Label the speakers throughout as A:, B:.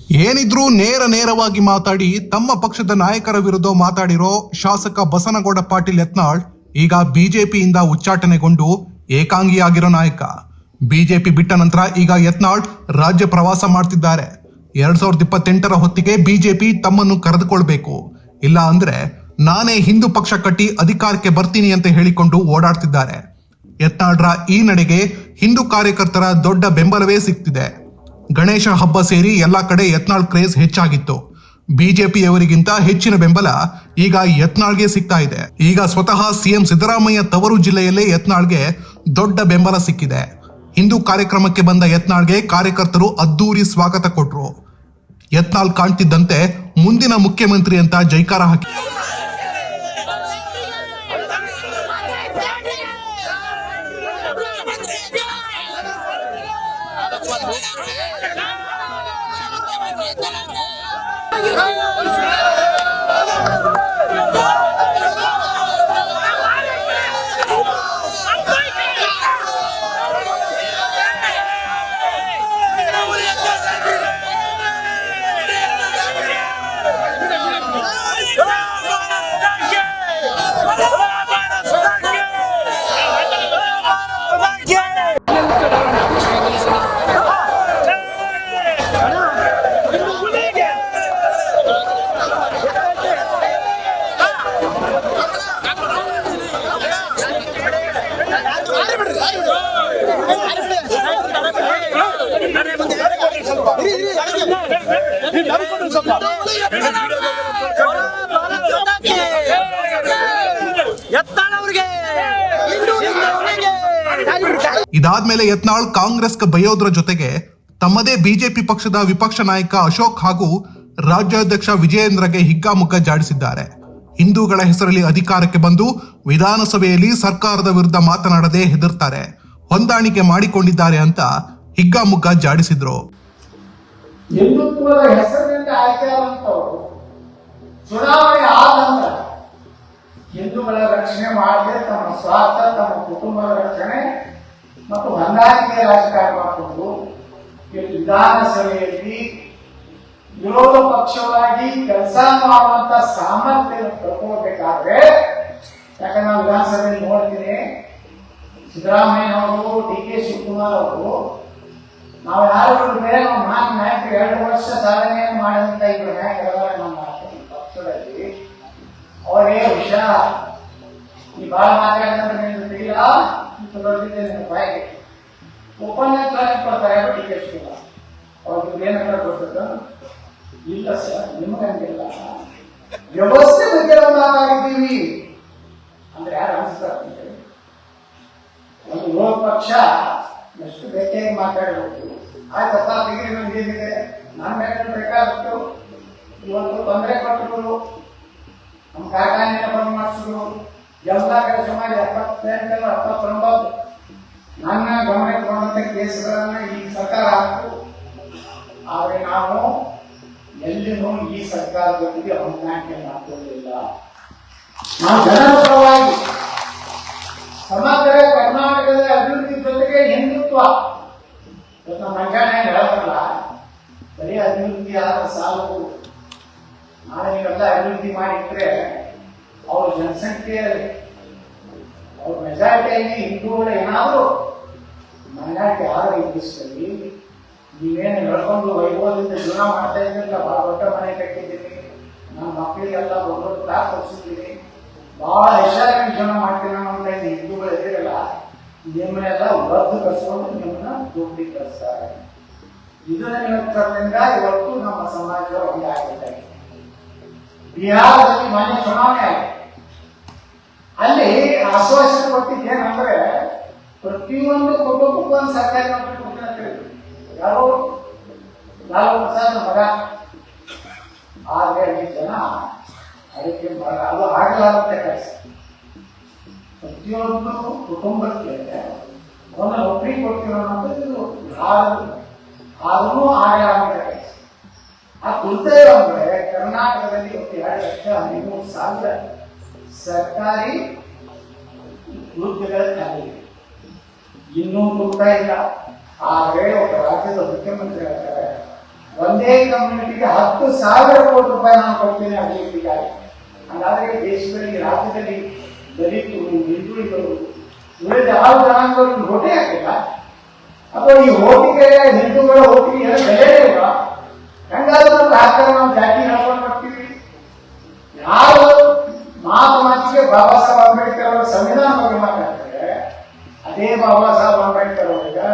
A: ಏನಿದ್ರೂ ನೇರವಾಗಿ ಮಾತಾಡಿ ತಮ್ಮ ಪಕ್ಷದ ನಾಯಕರ ವಿರುದ್ಧ ಮಾತಾಡಿರೋ ಶಾಸಕ ಬಸನಗೌಡ ಪಾಟೀಲ್ ಯತ್ನಾಳ್ ಈಗ ಬಿಜೆಪಿಯಿಂದ ಉಚ್ಚಾಟನೆಗೊಂಡು ಏಕಾಂಗಿಯಾಗಿರೋ ನಾಯಕ. ಬಿಜೆಪಿ ಬಿಟ್ಟ ನಂತರ ಈಗ ಯತ್ನಾಳ್ ರಾಜ್ಯ ಪ್ರವಾಸ ಮಾಡ್ತಿದ್ದಾರೆ. 2028ರ ಹೊತ್ತಿಗೆ ಬಿಜೆಪಿ ತಮ್ಮನ್ನು ಕರೆದುಕೊಳ್ಬೇಕು, ಇಲ್ಲ ಅಂದ್ರೆ ನಾನೇ ಹಿಂದೂ ಪಕ್ಷ ಕಟ್ಟಿ ಅಧಿಕಾರಕ್ಕೆ ಬರ್ತೀನಿ ಅಂತ ಹೇಳಿಕೊಂಡು ಓಡಾಡ್ತಿದ್ದಾರೆ. ಯತ್ನಾಳ್ರ ಈ ನಡೆಗೆ ಹಿಂದೂ ಕಾರ್ಯಕರ್ತರ ದೊಡ್ಡ ಬೆಂಬಲವೇ ಸಿಗ್ತಿದೆ. ಗಣೇಶ ಹಬ್ಬ ಸೇರಿ ಎಲ್ಲಾ ಕಡೆ ಯತ್ನಾಳ್ ಕ್ರೇಜ್ ಹೆಚ್ಚಾಗಿತ್ತು. ಬಿಜೆಪಿಯವರಿಗಿಂತ ಹೆಚ್ಚಿನ ಬೆಂಬಲ ಈಗ ಯತ್ನಾಳ್ಗೆ ಸಿಗ್ತಾ ಇದೆ. ಈಗ ಸ್ವತಃ ಸಿಎಂ ಸಿದ್ದರಾಮಯ್ಯ ತವರು ಜಿಲ್ಲೆಯಲ್ಲೇ ಯತ್ನಾಳ್ಗೆ ದೊಡ್ಡ ಬೆಂಬಲ ಸಿಕ್ಕಿದೆ. ಹಿಂದೂ ಕಾರ್ಯಕ್ರಮಕ್ಕೆ ಬಂದ ಯತ್ನಾಳ್ಗೆ ಕಾರ್ಯಕರ್ತರು ಅದ್ದೂರಿ ಸ್ವಾಗತ ಕೊಟ್ರು. ಯತ್ನಾಳ್ ಕಾಣ್ತಿದ್ದಂತೆ ಮುಂದಿನ ಮುಖ್ಯಮಂತ್ರಿ ಅಂತ ಜೈಕಾರ ಹಾಕಿ ಇದಾದ್ಮೇಲೆ ಯತ್ನಾಳ್ ಕಾಂಗ್ರೆಸ್ಗೆ ಬೈಯೋದ್ರ ಜೊತೆಗೆ ತಮ್ಮದೇ ಬಿಜೆಪಿ ಪಕ್ಷದ ವಿಪಕ್ಷ ನಾಯಕ ಅಶೋಕ್ ಹಾಗೂ ರಾಜ್ಯಾಧ್ಯಕ್ಷ ವಿಜಯೇಂದ್ರಗೆ ಹಿಗ್ಗಾಮುಗ್ಗ ಜಾಡಿಸಿದ್ದಾರೆ. ಹಿಂದೂಗಳ ಹೆಸರಲ್ಲಿ ಅಧಿಕಾರಕ್ಕೆ ಬಂದು ವಿಧಾನಸಭೆಯಲ್ಲಿ ಸರ್ಕಾರದ ವಿರುದ್ಧ ಮಾತನಾಡದೆ ಹೆದರ್ತಾರೆ, ಹೊಂದಾಣಿಕೆ ಮಾಡಿಕೊಂಡಿದ್ದಾರೆ ಅಂತ ಹಿಗ್ಗಾಮುಗ್ಗ ಜಾಡಿಸಿದ್ರು.
B: ಹಿಂದುತ್ವದ ಹೆಸರಿನಿಂದ ಆಯ್ಕೆಯಾದಂತವರು ಚುನಾವಣೆ ಆದ ನಂತರ ಹಿಂದೂಗಳ ರಕ್ಷಣೆ ಮಾಡದೆ ತಮ್ಮ ಸ್ವಾರ್ಥ, ತಮ್ಮ ಕುಟುಂಬದ ರಕ್ಷಣೆ ಮತ್ತು ಹೊಂದಾಣಿಕೆ ರಾಜಕಾರಣ ಮಾಡಿಕೊಂಡು ವಿಧಾನಸಭೆಯಲ್ಲಿ ವಿರೋಧ ಪಕ್ಷವಾಗಿ ಕೆಲಸ ಮಾಡುವಂತ ಸಾಮರ್ಥ್ಯ ಕಳ್ಕೊಳ್ಬೇಕಾದ್ರೆ, ಯಾಕಂದ್ರೆ ನಾವು ವಿಧಾನಸಭೆಯಲ್ಲಿ ನೋಡ್ತೀನಿ ಸಿದ್ದರಾಮಯ್ಯ ಅವರು, ಡಿ.ಕೆ. ಶಿವಕುಮಾರ್ ಅವರು, ನಾವು ಯಾರು ಬೇರೆ ನಾವು 4 ನಾಯಕರು 2 ವರ್ಷ ಸಾಧನೆಯನ್ನು ಮಾಡಿದಂತ ಇಬ್ಬರು ನಾಯಕರೆಲ್ಲ ನಮ್ಮ ಪಕ್ಷದಲ್ಲಿ ಅವರೇ ಹುಷಾರ್, ಈ ಬಾಳ ಮಾತಾಡಿದ್ರೆ ಬಾಯಿಗೆ ಉಪನ್ಯಾಸ ಕೊಡ್ತಾರೆ. ಡಿ.ಕೆ. ಶಿವಕುಮಾರ್ ಅವ್ರಿಗೆ ಏನಂತ ಗೊತ್ತದ? ಇಲ್ಲ ಸರ್, ನಿಮಗಂಗಿಲ್ಲ, ವ್ಯವಸ್ಥೆ ಬಗ್ಗೆ ನಾವು ಮಾತಾಡಿದ್ದೀವಿ ಅಂದ್ರೆ ಯಾರು ಅನಿಸ್ತಾರೆ? ಒಂದು ವಿರೋಧ ಪಕ್ಷ ಎಷ್ಟು ಬೇಕಾಗಿ ಮಾತಾಡಬಹುದು, ಆಯ್ತಪ್ಪ ತೆಗಿರಿ ನಂದಿದೆ, ನನ್ನ ಮೇಲೆ ಬೇಕಾದಷ್ಟು ಇವತ್ತು ತೊಂದರೆ ಕೊಟ್ಟರು, ನಮ್ಮ ಕಾರ್ಖಾನೆಯ ಬಂದ್ ಮಾಡಿಸಿದ್ರು, ಎಲ್ಲ ಕೆಲಸ ಮಾಡಿ 78 79 ನನ್ನ ಗಮನಕ್ಕೆ ಬಂದಂತ ಕೇಸ್ಗಳನ್ನ ಈ ಸರ್ಕಾರ ಹಾಕು. ಆದರೆ ನಾವು ಎಲ್ಲಿನೂ ಈ ಸರ್ಕಾರದೊಂದಿಗೆ ಹೊಂದಾಣಿಕೆ ಮಾಡಿಕೊಳ್ಳಲಿಲ್ಲ. ನಾವು ಜನರ ಪರವಾಗಿ ಸಮಗ್ರ ಕರ್ನಾಟಕದ ಅಭಿವೃದ್ಧಿ ಜೊತೆಗೆ ಹಿಂದುತ್ವ ನಮ್ಮ ಮಂಜಾನೆ ಹೇಳಲ್ಲ, ಬರೀ ಅಭಿವೃದ್ಧಿ ಆದ ಸಾಲವು. ನಾಳೆ ನೀವೆಲ್ಲ ಅಭಿವೃದ್ಧಿ ಮಾಡಿದ್ರೆ ಅವ್ರ ಜನಸಂಖ್ಯೆಯಲ್ಲಿ ಅವ್ರ ಮೆಜಾರಿಟಿಯಾಗಿ ಹಿಂದೂಗಳು ಏನಾದರೂ ಮೈನಾರಿಟಿ ಆದ್ರೆ ಇಂಗ್ಲಿಷಲ್ಲಿ ನೀವೇನು ಹೇಳ್ಕೊಂಡು ವೈಭವದಿಂದ ಜೀವನ ಮಾಡ್ತಾ ಇದ್ದಿಲ್ಲ, ಬಹಳ ದೊಡ್ಡ ಮನೆ ಕಟ್ಟಿದ್ದೀನಿ, ನಮ್ಮ ಮಕ್ಕಳಿಗೆಲ್ಲ ದೊಡ್ಡ ಕ್ಲಾಸ್ ಕೊಡಿಸಿದ್ದೀನಿ, ಬಹಳ ಯಶಸ್ವಿ ಜೀವನ ಮಾಡ್ತೀನಿ ಅಂತ ಹಿಂದೂಗಳು ಇದ್ದಿರಲ್ಲ, ನಿಮ್ಮನ್ನೆಲ್ಲ ಒದ್ದು ಕರ್ಸ್ಕೊಂಡು ನಿಮ್ಮನ್ನ ದುಡ್ಡಿ ಕಳಿಸ್ತಾರೆ. ಇದರಿಂದ ಇವತ್ತು ನಮ್ಮ ಸಮಾಜ ಒಂದಾಗಿದೆ. ಬಿಹಾರದಲ್ಲಿ ಮನೆ ಚುನಾವಣೆ ಆಗಿದೆ, ಅಲ್ಲಿ ಆಶ್ವಾಸನೆ ಕೊಟ್ಟಿದ್ದೇನಂದ್ರೆ ಪ್ರತಿಯೊಂದು ಕುಟುಂಬಕ್ಕೂ ಒಂದು ಸರ್ಕಾರಿ ನೌಕರಿ ಕೊಡ್ತೀನಿ ಅಂತ ಹೇಳಿದ್ರು. ಯಾರೋ ಲಾಲು ಪ್ರಸಾದ್ ಮಗ. ಆದ್ರೆ ಈ ಜನ ಅದಕ್ಕೆ ಅದು ಆಗಲಾಗುತ್ತೆ ಕೆಲಸ. ಪ್ರತಿಯೊಂದು ಕುಟುಂಬಕ್ಕೆ ಒಂದು ನೌಕರಿ ಕೊಡ್ತೀವಿ ಅನ್ನೋದು ಆದ್ರೂ ಆಗಲಾಗುತ್ತೆ ಕೆಲಸ. ಆ ದುರ್ದೈವ ಅಂದ್ರೆ ಕರ್ನಾಟಕದಲ್ಲಿ 2,13,000 ಸರ್ಕಾರಿ ಹುದ್ದೆಗಳ ಖಾಲಿ ಇನ್ನೂ ಕೊಡ್ತಾ ಇಲ್ಲ. ಆದರೆ ಒಬ್ಬ ರಾಜ್ಯದ ಮುಖ್ಯಮಂತ್ರಿ ಹೇಳ್ತಾರೆ, ಒಂದೇ ಕಮ್ಯುನಿಟಿಗೆ 10,000 ಕೋಟಿ ರೂಪಾಯಿ ನಾನು ಕೊಡ್ತೇನೆ ಅಭಿವೃದ್ಧಿಗಾಗಿ. ಹಾಗಾದ್ರೆ ದೇಶದಲ್ಲಿ ರಾಜ್ಯದಲ್ಲಿ ದಲಿತರು, ಹಿಂದುಳಿದರು, ಉಳಿದ ಯಾವ ಜನಾಂಗಗಳು ಓಟೇ ಹಾಕಿಲ್ಲ ಅಥವಾ ಈ ಓಟಿಗೆ ಹಿಂದೂಗಳ ಓಟಿಗೆ ಏನು ಬೆಲೆ ಇಲ್ಲ. ಹೆಂಗಾದ್ರೂ ಹಾಕ್ತಾರೆ, ನಾವು ಜಾತಿ ಹೇಳ್ಕೊಂಡು ಬರ್ತೀವಿ. ಯಾರು ಮಾತಿಗೆ ಬಾಬಾ ಸಾಹೇಬ್ ಅಂಬೇಡ್ಕರ್ ಅವರ ಸಂವಿಧಾನ ಬಗ್ಗೆ ಮಾತಾಡ್ತಾರೆ, ಅದೇ ಬಾಬಾ ಸಾಹೇಬ್ ಅಂಬೇಡ್ಕರ್ ಅವರಿಗೆ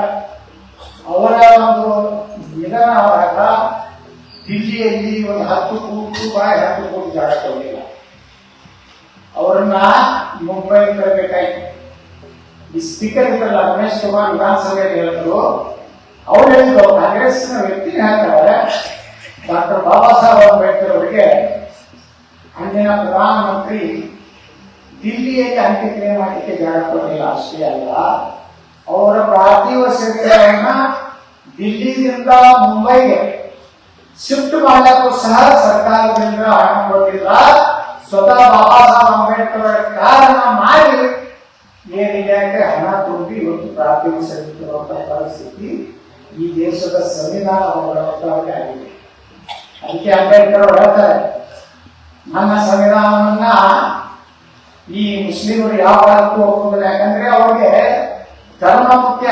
B: ಅವರ ಒಂದು ನಿಧನ ಆದಾಗ ದಿಲ್ಲಿಯಲ್ಲಿ ಒಂದು 10 ಕೋಟಿ ರೂಪಾಯಿ 10 ಕೋಟಿ ಜಾಗ ಕೊಡಲಿಲ್ಲ. ಅವರನ್ನ ಮುಂಬೈ ತರಬೇಕಾಯ್ತು. ಈ ಸ್ಪೀಕರ್ ಇದ್ರಲ್ಲ ರಮೇಶ್ ಕುಮಾರ್ ವಿಧಾನಸಭೆಯಲ್ಲಿ ಹೇಳಿದ್ರು, ಅವ್ರು ಹೇಳಿದ್ರು ಕಾಂಗ್ರೆಸ್ನ ವ್ಯಕ್ತಿ ಹೇಳ್ತಾರೆ ಡಾಕ್ಟರ್ ಬಾಬಾ ಸಾಹೇಬ್ ಅಂಬೇಡ್ಕರ್ ಅವರಿಗೆ ಅಂದಿನ ಪ್ರಧಾನಮಂತ್ರಿ ದಿಲ್ಲಿಯಲ್ಲಿ ಅಂತ್ಯಕ್ರಿಯೆ ಮಾಡಲಿಕ್ಕೆ ಜಾಗ ಕೊಡಲಿಲ್ಲ. ಅಷ್ಟೇ ಅಲ್ಲ, ಅವರ ಪಾರ್ಥಿವ ಶರೀರವನ್ನ ದಿಲ್ಲಿಯಿಂದ ಮುಂಬೈಗೆ ಶಿಫ್ಟ್ ಮಾಡಕ್ಕೂ ಸಹ ಸರ್ಕಾರದಿಂದ ಹಣ ಕೊಡಲಿಲ್ಲ. ಸ್ವತಃ ಬಾಬಾ ಸಾಹೇಬ್ ಅಂಬೇಡ್ಕರ್ ಅವರ ಕಾರಣ ಮಾಡಿ ಏರ್ ಇಂಡಿಯಾಕ್ಕೆ ಹಣ ತುಂಬಿ ಇವತ್ತು ಪಾರ್ಥಿವ ಶರೀರವಂತ ಪರಿಸ್ಥಿತಿ ಈ ದೇಶದ ಸಂವಿಧಾನ ಆಗಿದೆ. ಅದಕ್ಕೆ ಅಂಬೇಡ್ಕರ್ ಅವರು ಹೇಳ್ತಾರೆ, ನನ್ನ ಸಂವಿಧಾನವನ್ನ ಈ ಮುಸ್ಲಿಮರು ಯಾವ ಕಾಲಕ್ಕೂ ಒಪ್ಪುವುದಿಲ್ಲ. ಯಾಕಂದ್ರೆ ಅವ್ರಿಗೆ ಧರ್ಮ ಮುಖ್ಯ,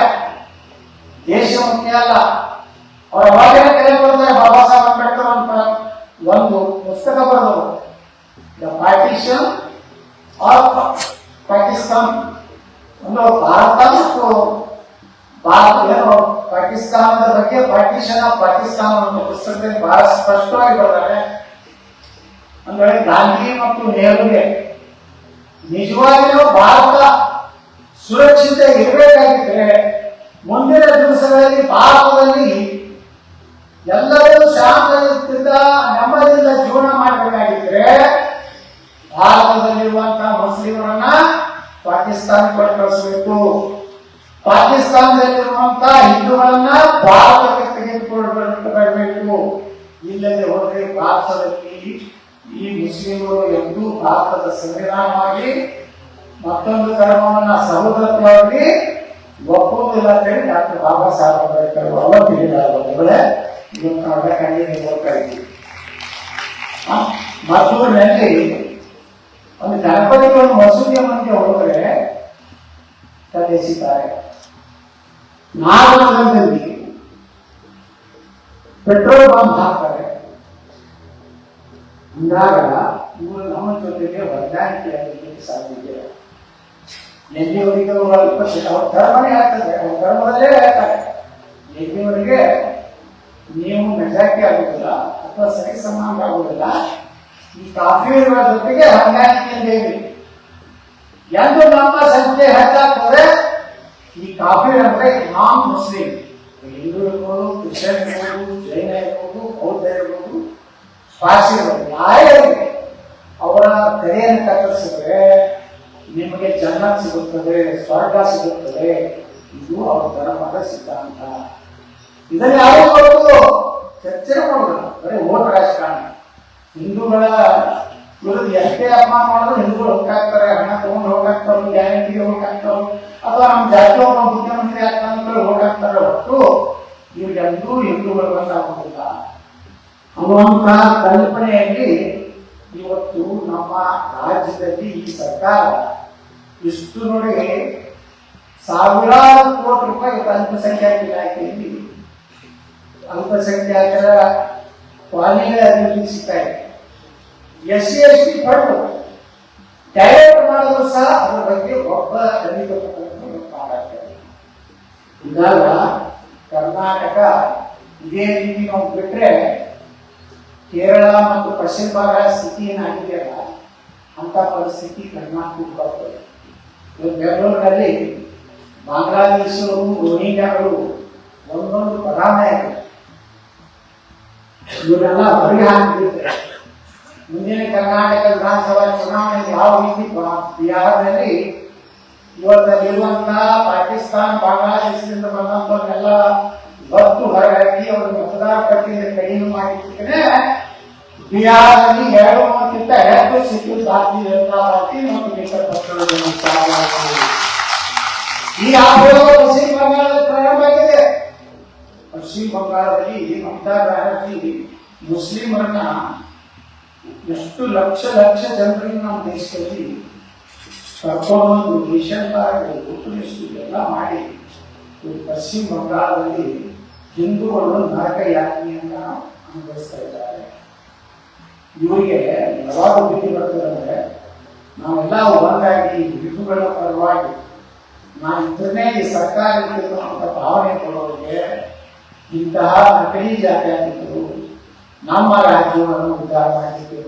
B: ದೇಶ ಮುಖ್ಯ ಅಲ್ಲ. ಅವ್ರ ಅವಾಗಲೇ ಕರೆ ಕೊಡ್ತಾರೆ, ಬಾಬಾ ಸಾಹೇಬ್ ಅಂಬೇಡ್ಕರ್ ಅಂತ ಒಂದು ಪುಸ್ತಕ ಬರೆದರು, ದ ಪಾರ್ಟಿಷನ್ ಆಫ್ ಪಾಕಿಸ್ತಾನ್. ಒಂದು ಭಾರತ ಮತ್ತು ಪಾಕಿಸ್ತಾನದ ಬಗ್ಗೆ ಪಾರ್ಟಿಷನ್ ಆಫ್ ಪಾಕಿಸ್ತಾನ ಅನ್ನೋ ಪುಸ್ತಕದಲ್ಲಿ ಬಹಳ ಸ್ಪಷ್ಟವಾಗಿ ಬರೆದಾರೆ. ಅಂದ್ರೆ ಗಾಂಧಿ ಮತ್ತು ನೆಹರುಗೆ ನಿಜವಾಗಿಯೂ ಭಾರತ ಸುರಕ್ಷಿತ ಇರಬೇಕಾಗಿದ್ರೆ ಮುಂದಿನ ದಿವಸಗಳಲ್ಲಿ ಭಾರತದಲ್ಲಿ ಎಲ್ಲರೂ ಶಾಂತಿಯಿಂದ ನೆಮ್ಮದಿಯಿಂದ ಜೀವನ ಮಾಡಬೇಕಾಗಿದ್ರೆ ಭಾರತದಲ್ಲಿರುವಂತಹ ಮುಸ್ಲಿಮರನ್ನ ಪಾಕಿಸ್ತಾನಕ್ಕೆ ಕಳಿಸಬೇಕು, ಪಾಕಿಸ್ತಾನದಲ್ಲಿರುವಂತಹ ಹಿಂದೂಗಳನ್ನ ಭಾರತಕ್ಕೆ ತೆಗೆದುಕೊಂಡು ಬರಬೇಕು. ಇಲ್ಲದೆ ಹೋದ್ರೆ ಭಾರತದಲ್ಲಿ ಈ ಮುಸ್ಲಿಮರು ಎಂದೂ ಭಾರತದ ಸಂವಿಧಾನವಾಗಿ ಮತ್ತೊಂದು ಧರ್ಮವನ್ನ ಸಹೋದರತ್ವವಾಗಿ ಒಪ್ಪುವುದಿಲ್ಲ ಅಂತ ಹೇಳಿ ಡಾಕ್ಟರ್ ಬಾಬಾ ಸಾಹೇಬ್ ಅಂಬೇಡ್ಕರ್ ಅವರು ತಿಳಿದಾರೆ. ಇವತ್ತು ನಾವು ಕಣ್ಣಿಗೆ ನೋಡ್ತಾ ಇದ್ದೀವಿ. ಮದ್ದೂರಿನಲ್ಲಿ ಒಂದು ಗಣಪತಿ ಒಂದು ಮಸೂದಿಯ ಮುಂದೆ ಹೋದರೆ ಎಸಿತಾರೆ. ನಾಗಮಂಗಲದಲ್ಲಿ ಪೆಟ್ರೋಲ್ ಬಾಂಬ್ ಹಾಕ್ತಾರೆ. ಅಂದಾಗ ಇವರು ನಮ್ಮ ಜೊತೆಗೆ ಹೊಂದಾಣಿಕೆ ಆಗಲಿಕ್ಕೆ ಸಾಧ್ಯತೆ ಇಲ್ಲ. ಎಲ್ಲಿವರೆಗೆ ಅವ್ರ ಧರ್ಮನೇ ಆಗ್ತದೆ, ಅವ್ರ ಧರ್ಮದಲ್ಲೇ ಹೇಳ್ತಾರೆ, ಎಲ್ಲಿವರೆಗೆ ನೀವು ಮೆಜಾರಿಟಿ ಆಗುದಿಲ್ಲ ಅಥವಾ ಸರಿ ಸಮಾನ ಆಗುದಿಲ್ಲ, ಈ ಕಾಫಿಗಳ ಜೊತೆಗೆ ಹೊಂದಾಣಿಕೆಯಲ್ಲಿ ಎಂದು ನಮ್ಮ ಸಂಖ್ಯೆ ಹೆಚ್ಚಾಗ್ತದೆ. ಈ ಕಾಫಿ ಅಂದ್ರೆ ನಾನ್ ಮುಸ್ಲಿಂ, ಹಿಂದೂ ಇರ್ಬೋದು, ಕ್ರಿಶ್ಚಿಯನ್ ಇರ್ಬೋದು, ಜೈನ ಇರ್ಬೋದು, ಬೌದ್ಧ ಇರ್ಬೋದು, ಪಾರ್ಸಿ ಇರ್ಬೋದು, ಯಾರೇ ಅವರ ತೆರೆಯನ್ನು ಕತ್ತರಿಸಿದ್ರೆ ನಿಮಗೆ ಜನ್ನತ್ ಸಿಗುತ್ತದೆ, ಸ್ವರ್ಗ ಸಿಗುತ್ತದೆ. ಇದು ಅವರ ಧರ್ಮದ ಸಿದ್ಧಾಂತ. ಇದನ್ನು ಯಾರು ಮಾಡೋದು ಚರ್ಚೆ ಮಾಡೋದಿಲ್ಲ, ಬರೀ ಓಟ್ ರಾಜಕಾರಣ. ಹಿಂದೂಗಳ ವಿರುದ್ಧ ಎಷ್ಟೇ ಅಪಮಾನ ಮಾಡಿದ್ರು ಹಿಂದೂಗಳು ಹೋಗ್ತಾಕ್ತಾರೆ, ಹಣ ತಗೊಂಡು ಹೋಗ್ತಾಕ್ತಾರೆ, ಗ್ಯಾರಂಟಿಗೆ ಹೋಗ್ತಾಕ್ತಾರೆ, ಅಥವಾ ನಮ್ಮ ಜಾತಿಯ ಒಬ್ಬ ಮುಖ್ಯಮಂತ್ರಿ ಆಗ್ತಾನೆ ಹೋಗ್ತಾಕ್ತಾರೆ. ಹೊರತು ಇವ್ರಿಗೆಂದೂ ಹಿಂದೂಗಳು ಬಂದಾಗುವುದಿಲ್ಲ ಅನ್ನುವಂತ ಕಲ್ಪನೆಯಲ್ಲಿ ಇವತ್ತು ನಮ್ಮ ರಾಜ್ಯದಲ್ಲಿ ಈ ಸರ್ಕಾರ ಇಷ್ಟು ನೋಡಿ ಸಾವಿರಾರು ಕೋಟಿ ರೂಪಾಯಿ ಅಲ್ಪಸಂಖ್ಯಾತ ಇಲಾಖೆಯಲ್ಲಿ ಅಲ್ಪಸಂಖ್ಯಾತರ ಕಾಲನಿಗಳ ಅಭಿವೃದ್ಧಿ ಸಿಗ್ತಾ ಇದೆ. SC ST ಫಂಡ್ ಡೈರೆಕ್ಟ್ ಮಾಡಿದ್ರು ಸಹ ಅದರ ಬಗ್ಗೆ ಒಬ್ಬ ದಲಿತ ಮಾತಾಡ್ತಾರೆ. ಇದಾಗ ಕರ್ನಾಟಕ ಇದೇ ರೀತಿ ನಾವು ಬಿಟ್ರೆ ಕೇರಳ ಮತ್ತು ಪಶ್ಚಿಮ ಬಂಗಾಳ ಸ್ಥಿತಿ ಏನಾಗಿದೆಯಲ್ಲ ಅಂತ ಪರಿಸ್ಥಿತಿ ಕರ್ನಾಟಕಕ್ಕೆ ಬರ್ತದೆ. ಬೆಂಗಳೂರಿನಲ್ಲಿ ಬಾಂಗ್ಲಾದೇಶರು, ರೋಹಿಂಗ್ಯಾಗಳು ಒಂದೊಂದು ಪ್ರಧಾನಮಂತ್ರಿ ಇವರೆಲ್ಲ ಹೊರಗೆ ಹಾಕಿಬಿಡ್ತಾರೆ. ಮುಂದಿನ ಕರ್ನಾಟಕ ವಿಧಾನಸಭಾ ಚುನಾವಣೆಯಲ್ಲಿ ಯಾವ ರೀತಿ ಬಿಹಾರದಲ್ಲಿ ಇವತ್ತಲ್ಲಿರುವಂತಹ ಪಾಕಿಸ್ತಾನ, ಬಾಂಗ್ಲಾದೇಶದಿಂದ ಬಂದಂತವನ್ನೆಲ್ಲ ಒತ್ತು ಹೊರಗಾಗಿ ಅವರು ಮತದಾರ ಪಟ್ಟಿಯಿಂದ ಕಡಿಮೆ ಮಾಡಿದ್ರೆ ಬಿಹಾರದಲ್ಲಿ 2-3ಕ್ಕಿಂತ ಹೆಚ್ಚು ಸಿಕ್ಕಿದ ಭಾರತೀಯ ಜನತಾ ಪಾರ್ಟಿ ಮತ್ತು ಮಿತ್ರ ಪಕ್ಷಗಳು ಈ ಆಂದೋಲನ ಪಶ್ಚಿಮ ಬಂಗಾಳದಲ್ಲಿ ಪ್ರಾರಂಭ ಆಗಿದೆ. ಪಶ್ಚಿಮ ಬಂಗಾಳದಲ್ಲಿ ಮಮತಾ ಬ್ಯಾನರ್ಜಿ ಮುಸ್ಲಿಮರನ್ನ ಎಷ್ಟು ಲಕ್ಷ ಲಕ್ಷ ಜನರನ್ನು ನಮ್ಮ ದೇಶದಲ್ಲಿ ಕರ್ಕೊಂಡು ರೇಷನ್ ಕಾರ್ಡ್ ಊಟ ಲಿಸ್ಟ್ ಎಲ್ಲ ಮಾಡಿ ಪಶ್ಚಿಮ ಬಂಗಾಳದಲ್ಲಿ ಹಿಂದೂಗಳು ನರಕ ಯಾತನೆಯನ್ನ ಅನುಭವಿಸ್ತಾ ಇದ್ದಾರೆ. ಇವರಿಗೆ ಯಾವಾಗ ಬುದ್ಧಿ ಬರ್ತದೆ ಅಂದ್ರೆ ನಾವೆಲ್ಲ ಒಂದಾಗಿ ಹಿಂದೂಗಳ ಪರವಾಗಿ ಇದನ್ನೇ ಈ ಸರ್ಕಾರಕ್ಕೆ ಭಾವನೆ ಕೊಡೋರಿಗೆ ಇಂತಹ ನಕಲಿ ಜಾತ್ಯತೀತರು ನಮ್ಮ ರಾಜ್ಯವನ್ನು ಉದ್ಧಾರ ಮಾಡಲಿಕ್ಕೆ